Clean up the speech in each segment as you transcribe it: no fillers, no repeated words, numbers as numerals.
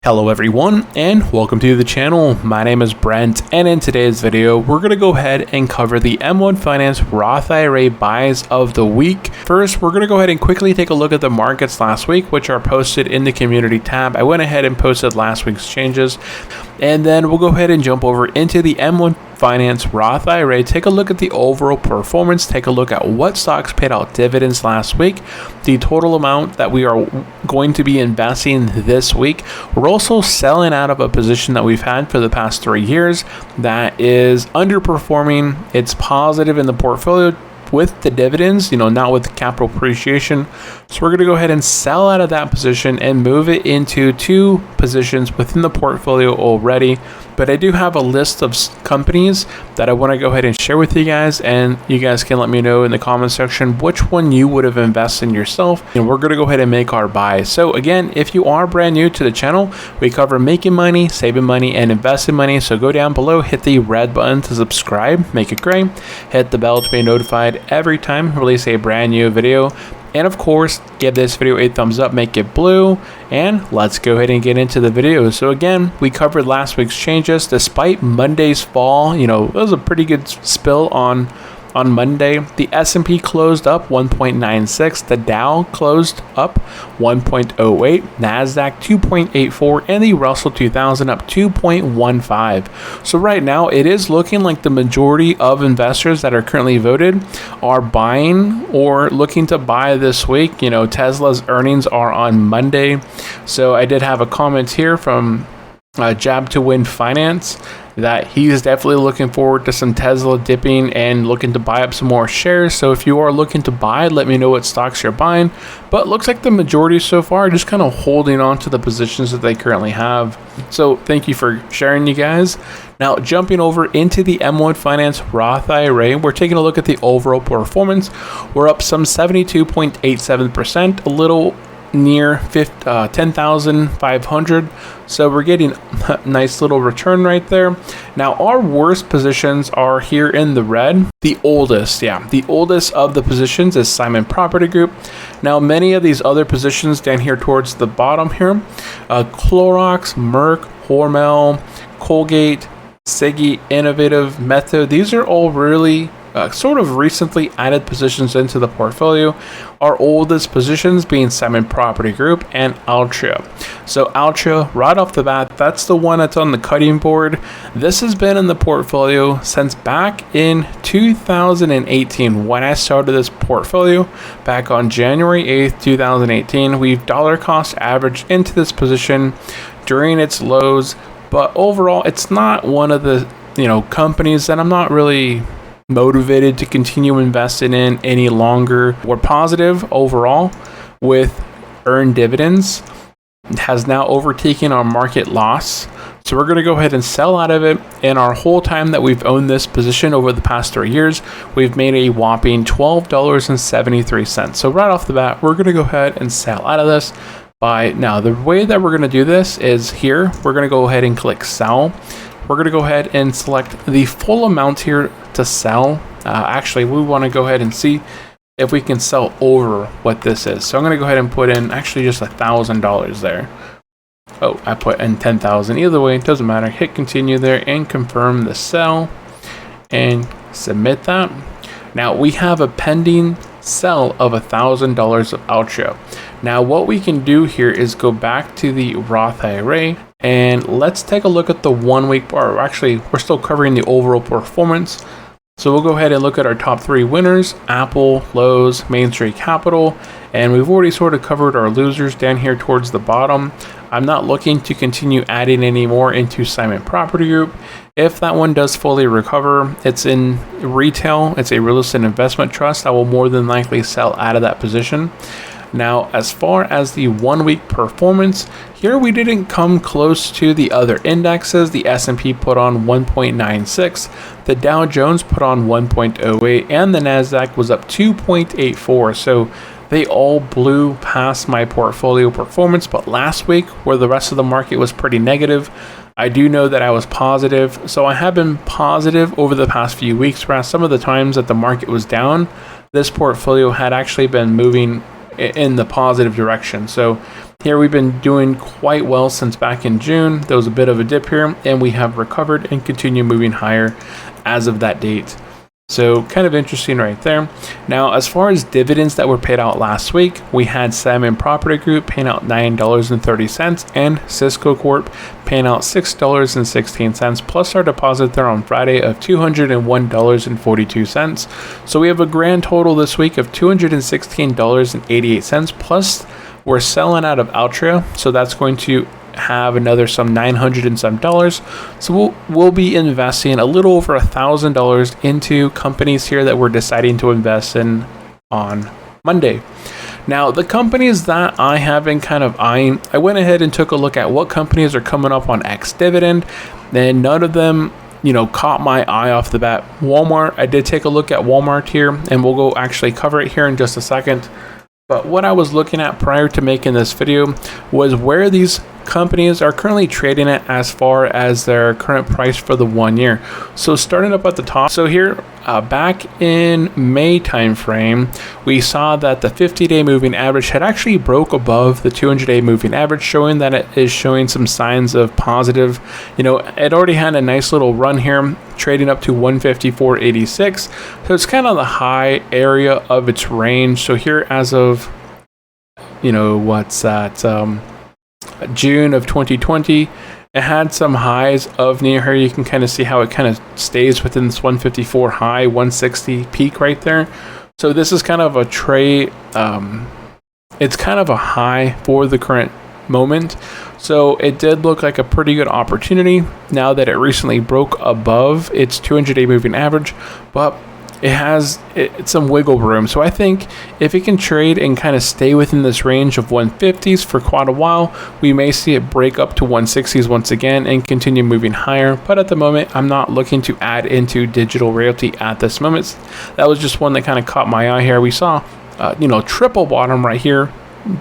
Hello everyone and welcome to the channel. My name is Brent and in today's video we're going to go ahead and cover the M1 Finance Roth IRA buys of the week. First, we're going to go ahead and quickly take a look at the markets last week, which are posted in the community tab. I went ahead and posted last week's changes, and then we'll go ahead and jump over into the M1 Finance Roth IRA, take a look at the overall performance, take a look at what stocks paid out dividends last week, the total amount that we are going to be investing this week. We're also selling out of a position that we've had for the past 3 years that is underperforming. It's positive in the portfolio with the dividends, not with capital appreciation. So we're going to go ahead and sell out of that position and move it into 2 positions within the portfolio already. But I do have a list of companies that I want to go ahead and share with you guys, and you guys can let me know in the comment section which one you would have invested in yourself, and we're going to go ahead and make our buy. So again, if you are brand new to the channel, we cover making money, saving money, and investing money. So go down below, hit the red button to subscribe, make it gray, hit the bell to be notified every time we release a brand new video. And of course, give this video a thumbs up, make it blue, and let's go ahead and get into the video. So again, we covered last week's changes. Despite Monday's fall, it was a pretty good spill on Monday. The S&P closed up 1.96, the Dow closed up 1.08, Nasdaq 2.84, and the Russell 2000 up 2.15. So right now, it is looking like the majority of investors that are currently voted are buying or looking to buy this week. Tesla's earnings are on Monday. So I did have a comment here from Jab to Win Finance that he's definitely looking forward to some Tesla dipping and looking to buy up some more shares. So if you are looking to buy, let me know what stocks you're buying. But it looks like the majority so far are just kind of holding on to the positions that they currently have. So thank you for sharing, you guys. Now jumping over into the M1 Finance Roth IRA, we're taking a look at the overall performance. We're up some 72.87%, a little near 10,500. So we're getting a nice little return right there. Now our worst positions are here in the red. The oldest of the positions is Simon Property Group. Now many of these other positions down here towards the bottom here, Clorox, Merck, Hormel, Colgate, Siggy, Innovative, Method, these are all really sort of recently added positions into the portfolio. Our oldest positions being Simon Property Group and Altria. So Altria, right off the bat, that's the one that's on the cutting board. This has been in the portfolio since back in 2018 when I started this portfolio back on January 8th, 2018. We've dollar cost averaged into this position during its lows, but overall it's not one of the companies that I'm not really motivated to continue investing in any longer. We're positive overall with earned dividends. It has now overtaken our market loss. So we're going to go ahead and sell out of it. In our whole time that we've owned this position over the past 3 years, we've made a whopping $12.73. So right off the bat, we're going to go ahead and sell out of this. Now, the way that we're going to do this is here. We're going to go ahead and click sell. We're going to go ahead and select the full amount here to sell. Actually, we want to go ahead and see if we can sell over what this is. So I'm going to go ahead and put in actually just $1,000 there. Oh, I put in 10,000. Either way, it doesn't matter. Hit continue there and confirm the sell and submit that. Now we have a pending sell of $1,000 of Altria. Now what we can do here is go back to the Roth IRA and let's take a look at the 1 week bar. Actually, we're still covering the overall performance. So we'll go ahead and look at our top 3 winners: Apple, Lowe's, Main Street Capital, and we've already sort of covered our losers down here towards the bottom. I'm not looking to continue adding any more into Simon Property Group. If that one does fully recover, it's in retail, it's a real estate investment trust. I will more than likely sell out of that position. Now, as far as the 1 week performance, here we didn't come close to the other indexes. The S&P put on 1.96, the Dow Jones put on 1.08, and the Nasdaq was up 2.84. So they all blew past my portfolio performance. But last week, where the rest of the market was pretty negative, I do know that I was positive. So I have been positive over the past few weeks, whereas some of the times that the market was down, this portfolio had actually been moving in the positive direction. So Here we've been doing quite well since back in June. There was a bit of a dip here, and we have recovered and continue moving higher as of that date. So kind of interesting right there. Now, as far as dividends that were paid out last week, we had Simon Property Group paying out $9.30 and Cisco Corp paying out $6.16, plus our deposit there on Friday of $201.42. So we have a grand total this week of $216.88, plus we're selling out of Altria, so that's going to have another some $900 and some dollars. So we'll be investing a little over $1,000 into companies here that we're deciding to invest in on Monday. Now, the companies that I have been kind of eyeing, I went ahead and took a look at what companies are coming up on ex-dividend, and none of them caught my eye off the bat. Walmart, I did take a look at Walmart here, and we'll go actually cover it here in just a second. But what I was looking at prior to making this video was where these companies are currently trading at as far as their current price for the 1 year. So starting up at the top, so here back in May timeframe, we saw that the 50-day moving average had actually broke above the 200-day moving average, showing that it is showing some signs of positive. It already had a nice little run here, trading up to 154.86. So it's kind of the high area of its range. So here as of, what's that? June of 2020, it had some highs of near here. You can kind of see how it kind of stays within this 154 high, 160 peak right there. So this is kind of a trade. It's kind of a high for the current moment. So it did look like a pretty good opportunity now that it recently broke above its 200-day moving average, but it has some wiggle room. So I think if it can trade and kind of stay within this range of 150s for quite a while, we may see it break up to 160s once again and continue moving higher. But at the moment, I'm not looking to add into Digital Realty at this moment. That was just one that kind of caught my eye here. We saw, triple bottom right here.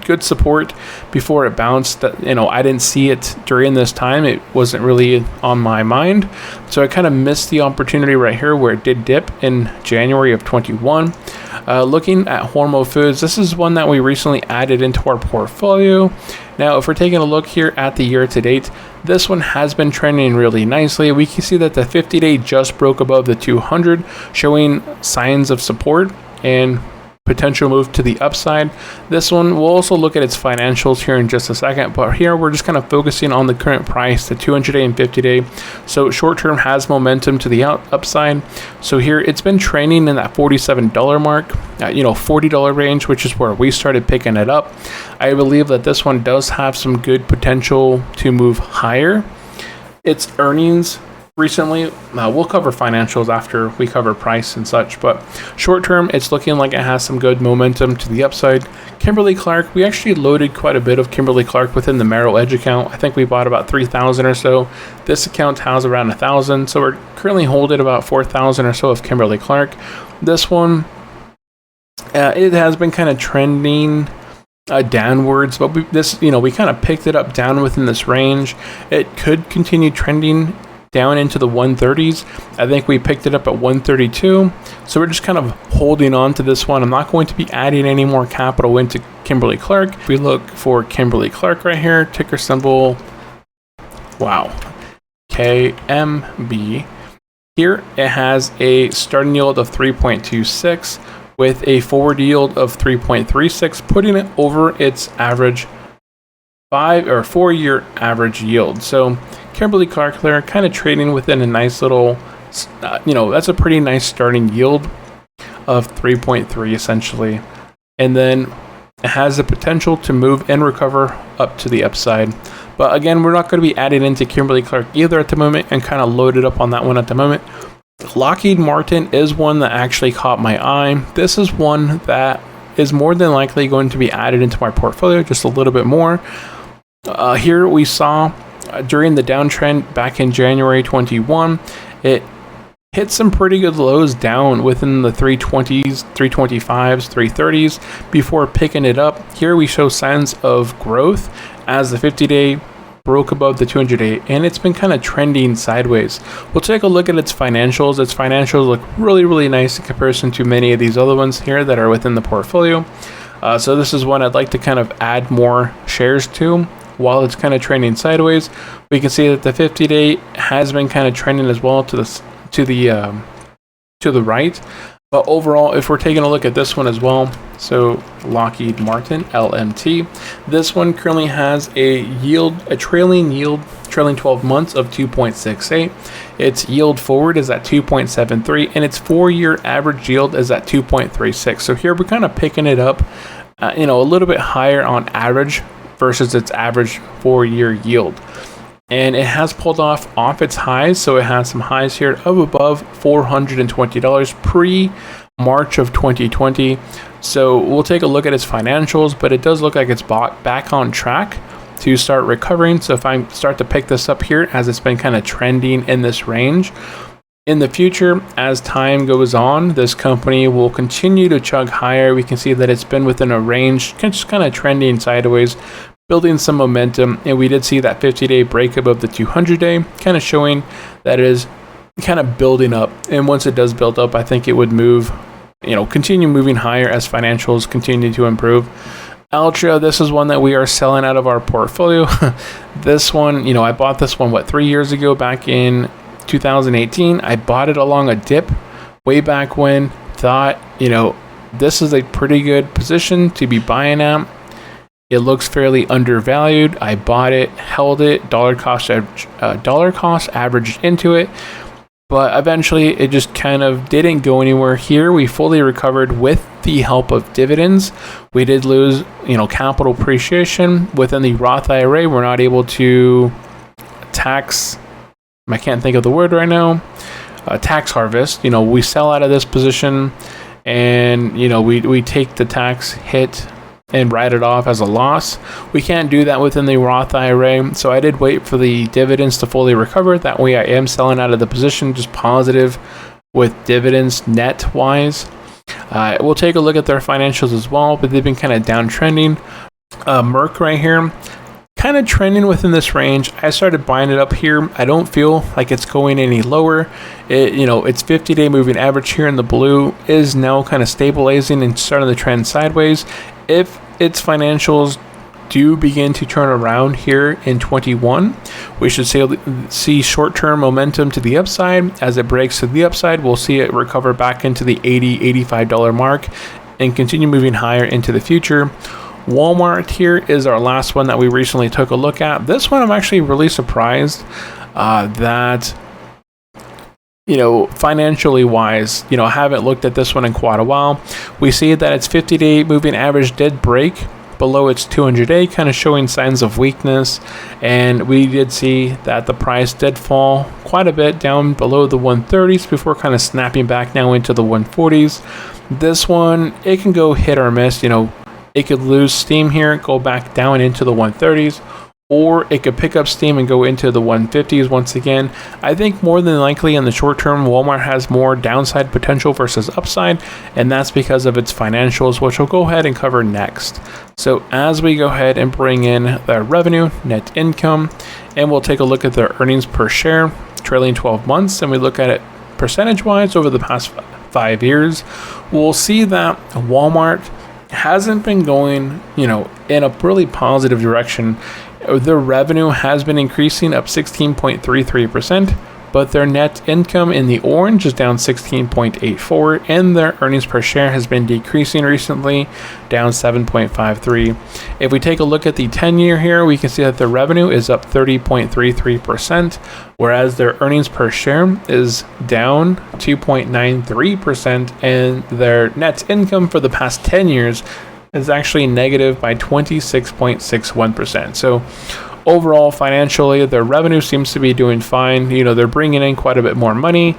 Good support before it bounced. I didn't see it during this time. It wasn't really on my mind, so I kind of missed the opportunity right here where it did dip in January of 21. Looking at Hormel Foods, this is one that we recently added into our portfolio. Now, if we're taking a look here at the year to date, this one has been trending really nicely. We can see that the 50-day just broke above the 200, showing signs of support and potential move to the upside. This one, we'll also look at its financials here in just a second, but here we're just kind of focusing on the current price, the 200-day and 50-day. So short term has momentum to the upside. So here it's been trending in that $47 mark, $40 range, which is where we started picking it up. I believe that this one does have some good potential to move higher. Its earnings recently, we'll cover financials after we cover price and such, but short term it's looking like it has some good momentum to the upside. Kimberly-Clark, we actually loaded quite a bit of Kimberly-Clark within the Merrill Edge account. I think we bought about 3,000 or so. This account has around 1,000, so we're currently holding about 4,000 or so of Kimberly-Clark. This one, it has been kind of trending downwards, but we kind of picked it up down within this range. It could continue trending down into the 130s. I think we picked it up at 132. So we're just kind of holding on to this one. I'm not going to be adding any more capital into Kimberly-Clark. If we look for Kimberly-Clark right here, ticker symbol, KMB. Here it has a starting yield of 3.26 with a forward yield of 3.36, putting it over its average 4-year average yield. So Kimberly-Clark there kind of trading within a nice little, that's a pretty nice starting yield of 3.3 essentially. And then it has the potential to move and recover up to the upside. But again, we're not going to be adding into Kimberly-Clark either at the moment and kind of loaded up on that one at the moment. Lockheed Martin is one that actually caught my eye. This is one that is more than likely going to be added into my portfolio just a little bit more. Here we saw during the downtrend back in January 21, it hit some pretty good lows down within the 320s, 325s, 330s before picking it up. Here we show signs of growth as the 50-day broke above the 200-day, and it's been kind of trending sideways. We'll take a look at its financials. Its financials look really, really nice in comparison to many of these other ones here that are within the portfolio. So this is one I'd like to kind of add more shares to. While it's kind of trending sideways, we can see that the 50-day has been kind of trending as well to the right. But overall, if we're taking a look at this one as well, so Lockheed Martin, LMT, this one currently has a trailing 12 months of 2.68. Its yield forward is at 2.73, and its 4-year average yield is at 2.36. So here we're kind of picking it up, a little bit higher on average versus its average 4-year yield. And it has pulled off its highs, so it has some highs here of above $420 pre-March of 2020. So we'll take a look at its financials, but it does look like it's back on track to start recovering. So if I start to pick this up here, as it's been kind of trending in this range, in the future, as time goes on, this company will continue to chug higher. We can see that it's been within a range, just kind of trending sideways, building some momentum, and we did see that 50-day break above the 200-day, kind of showing that it is kind of building up. And once it does build up, I think it would move, continue moving higher as financials continue to improve. Altria, this is one that we are selling out of our portfolio. This one, I bought this one, 3 years ago, back in 2018. I bought it along a dip way back when, thought, this is a pretty good position to be buying at. It looks fairly undervalued. I bought it, held it, dollar cost averaged into it, but eventually it just kind of didn't go anywhere. Here we fully recovered with the help of dividends. We did lose, capital appreciation within the Roth IRA. We're not able to tax, I can't think of the word right now, tax harvest. We sell out of this position, and we take the tax hit and write it off as a loss. We can't do that within the Roth IRA, so I did wait for the dividends to fully recover. That way I am selling out of the position, just positive with dividends net wise. We'll take a look at their financials as well, but they've been kind of downtrending. Merck right here, kind of trending within this range. I started buying it up here. I don't feel like it's going any lower. Its 50-day moving average here in the blue is now kind of stabilizing and starting to trend sideways. If its financials do begin to turn around here in 21, we should see short-term momentum to the upside. As it breaks to the upside, we'll see it recover back into the $80-$85 mark and continue moving higher into the future. Walmart here is our last one that we recently took a look at. This one I'm actually really surprised that financially wise, I haven't looked at this one in quite a while. We see that its 50-day moving average did break below its 200-day, kind of showing signs of weakness. And we did see that the price did fall quite a bit down below the 130s before kind of snapping back now into the 140s. This one, it can go hit or miss. It could lose steam here, go back down into the 130s, or it could pick up steam and go into the 150s once again. I think more than likely in the short term, Walmart has more downside potential versus upside, and that's because of its financials, which we'll go ahead and cover next. So as we go ahead and bring in their revenue, net income, and we'll take a look at their earnings per share, trailing 12 months, and we look at it percentage-wise over the past 5 years, we'll see that Walmart hasn't been going, in a really positive direction. Their revenue has been increasing up 16.33%, but their net income in the orange is down 16.84%, and their earnings per share has been decreasing recently, down 7.53%. If we take a look at the 10-year here, we can see that their revenue is up 30.33%, whereas their earnings per share is down 2.93%, and their net income for the past 10 years is actually negative by 26.61%. So overall, financially, their revenue seems to be doing fine. They're bringing in quite a bit more money,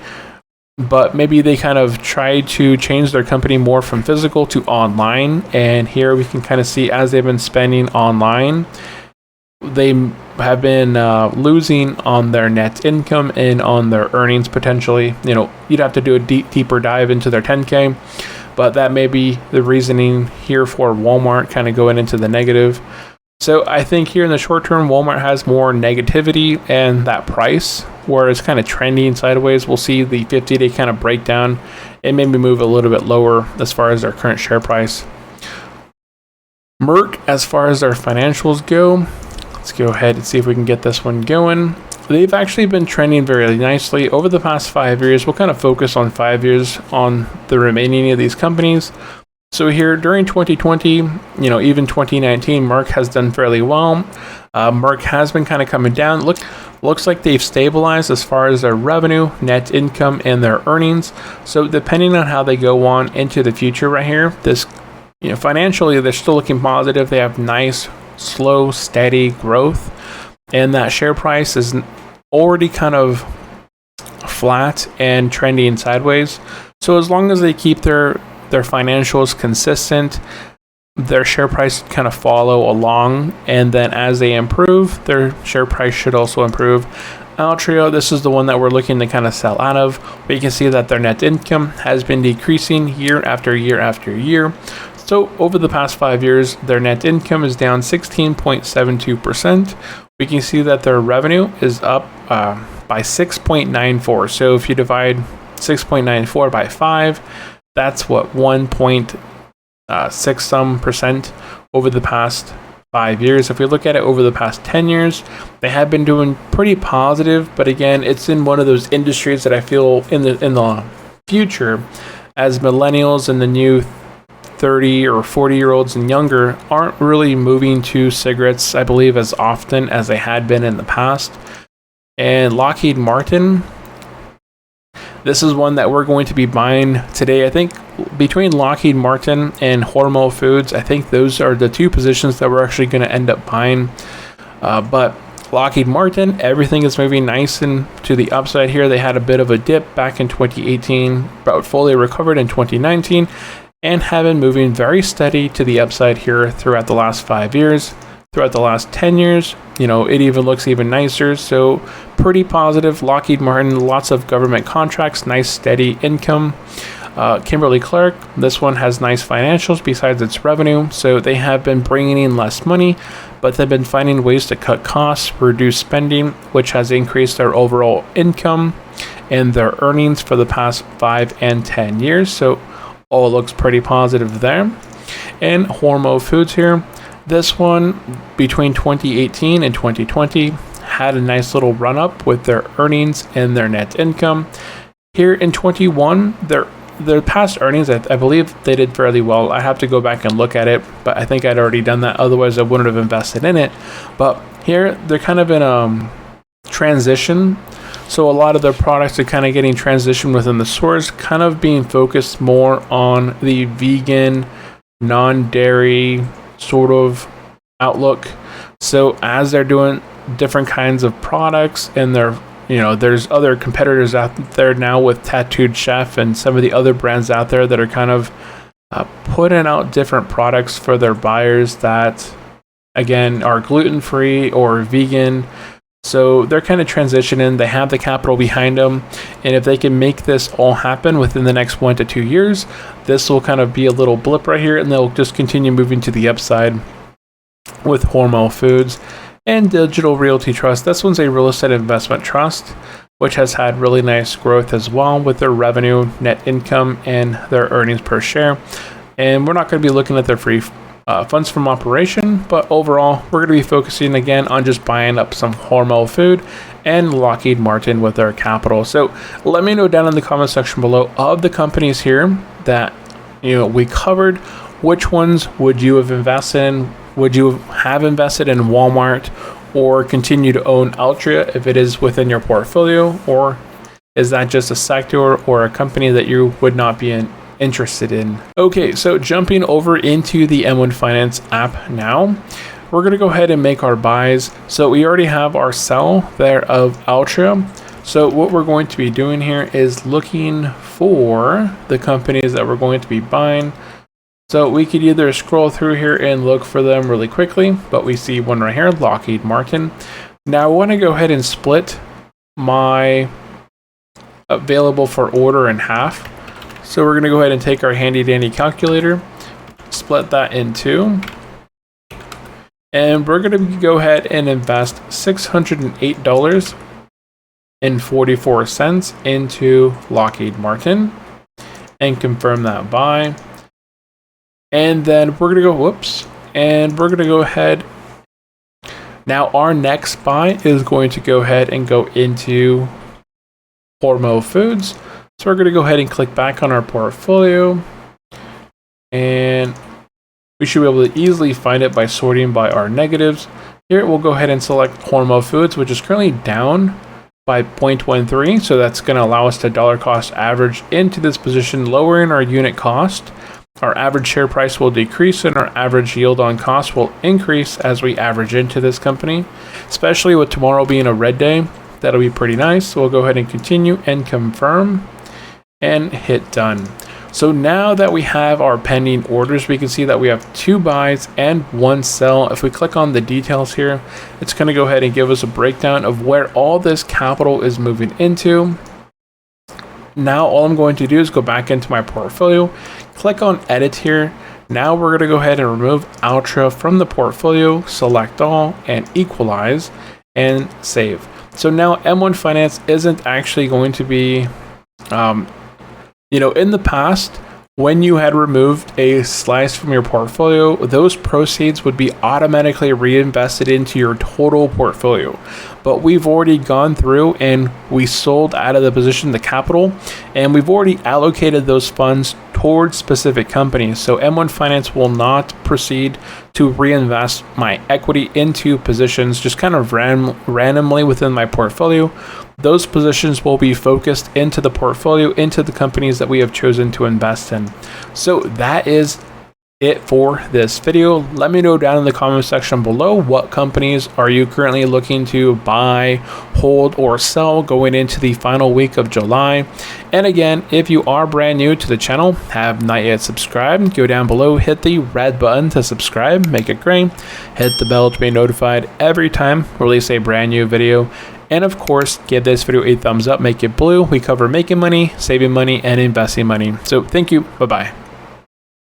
but maybe they kind of tried to change their company more from physical to online. And here we can kind of see, as they've been spending online, they have been losing on their net income and on their earnings potentially. You'd have to do a deeper dive into their 10K. But that may be the reasoning here for Walmart kind of going into the negative. So I think here in the short term, Walmart has more negativity and that price, where it's kind of trending sideways. We'll see the 50-day kind of break down and maybe move a little bit lower as far as their current share price. Merck, as far as their financials go, let's go ahead and see if we can get this one going. They've actually been trending very nicely over the past 5 years. We'll kind of focus on 5 years on the remaining of these companies. So here during 2020, even 2019, Merck has done fairly well. Merck has been kind of coming down. Looks like they've stabilized as far as their revenue, net income, and their earnings. So depending on how they go on into the future right here, this, financially, they're still looking positive. They have nice, slow, steady growth. And that share price is already kind of flat and trending sideways. So as long as they keep their financials consistent, their share price kind of follow along, and then as they improve, their share price should also improve. Altria, this is the one that we're looking to kind of sell out of. We can see that their net income has been decreasing year after year after year. So over the past 5 years, their net income is down 16.72%. We can see that their revenue is up by 6.94. So if you divide 6.94 by 5, that's what 1.6 some percent over the past 5 years. If we look at it over the past 10 years, they have been doing pretty positive. But again, it's in one of those industries that I feel in the future, as millennials and the new 30 or 40-year-olds and younger aren't really moving to cigarettes, I believe, as often as they had been in the past. And Lockheed Martin, this is one that we're going to be buying today. I think between Lockheed Martin and Hormel Foods, I think those are the two positions that we're actually going to end up buying. But Lockheed Martin, everything is moving nice and to the upside here. They had a bit of a dip back in 2018, but fully recovered in 2019. And have been moving very steady to the upside here throughout the last 5 years. Throughout the last 10 years, it even looks even nicer. So pretty positive. Lockheed Martin, lots of government contracts, nice steady income. Kimberly-Clark, this one has nice financials besides its revenue. So they have been bringing in less money, but they've been finding ways to cut costs, reduce spending, which has increased their overall income and their earnings for the past 5 and 10 years. So all looks pretty positive there. And Hormel Foods here, this one between 2018 and 2020 had a nice little run up with their earnings and their net income. Here in 21, their past earnings, I believe they did fairly well. I have to go back and look at it, but I think I'd already done that. Otherwise, I wouldn't have invested in it. But here, they're kind of in transition. So a lot of their products are kind of getting transitioned within the stores, kind of being focused more on the vegan, non-dairy sort of outlook. So as they're doing different kinds of products, and there's other competitors out there now with Tattooed Chef and some of the other brands out there that are kind of putting out different products for their buyers that, again, are gluten-free or vegan. So they're kind of transitioning. They have the capital behind them. And if they can make this all happen within the next 1 to 2 years, this will kind of be a little blip right here, and they'll just continue moving to the upside with Hormel Foods. And Digital Realty Trust, this one's a real estate investment trust, which has had really nice growth as well with their revenue, net income, and their earnings per share. And we're not going to be looking at their free funds from operation, but overall we're going to be focusing again on just buying up some Hormel Food and Lockheed Martin with our capital. So let me know down in the comment section below of the companies here that we covered, which ones would you have invested in? Would you have invested in Walmart or continue to own Altria if it is within your portfolio, or is that just a sector or a company that you would not be interested in? Okay, so jumping over into the M1 Finance app now, we're going to go ahead and make our buys. So we already have our sell there of Altria. So what we're going to be doing here is looking for the companies that we're going to be buying. So we could either scroll through here and look for them really quickly, but we see one right here, Lockheed Martin. Now I want to go ahead and split my available for order in half. So we're going to go ahead and take our handy dandy calculator, split that in two, and we're going to go ahead and invest $608.44 into Lockheed Martin and confirm that buy. And then we're going to go, And we're going to go ahead. Now our next buy is going to go ahead and go into Hormel Foods. So we're going to go ahead and click back on our portfolio. And we should be able to easily find it by sorting by our negatives. Here we'll go ahead and select Hormel Foods, which is currently down by 0.13. So that's going to allow us to dollar cost average into this position, lowering our unit cost. Our average share price will decrease and our average yield on cost will increase as we average into this company, especially with tomorrow being a red day. That'll be pretty nice. So we'll go ahead and continue and confirm and hit done. So now that we have our pending orders, we can see that we have 2 buys and 1 sell. If we click on the details here, it's going to go ahead and give us a breakdown of where all this capital is moving into. Now all I'm going to do is go back into my portfolio, click on edit here. Now we're going to go ahead and remove Ultra from the portfolio, select all and equalize and save. So now M1 Finance isn't actually going to be, in the past, when you had removed a slice from your portfolio, those proceeds would be automatically reinvested into your total portfolio. But we've already gone through and we sold out of the position, the capital, and we've already allocated those funds towards specific companies. So M1 Finance will not proceed to reinvest my equity into positions just kind of randomly within my portfolio. Those positions will be focused into the portfolio, into the companies that we have chosen to invest in. So that is it for this video. Let me know down in the comment section below, what companies are you currently looking to buy, hold, or sell going into the final week of July. And again, if you are brand new to the channel, have not yet subscribed, go down below, hit the red button to subscribe, make it gray, hit the bell to be notified every time we release a brand new video. And of course, give this video a thumbs up, make it blue. We cover making money, saving money, and investing money. So thank you. Bye-bye.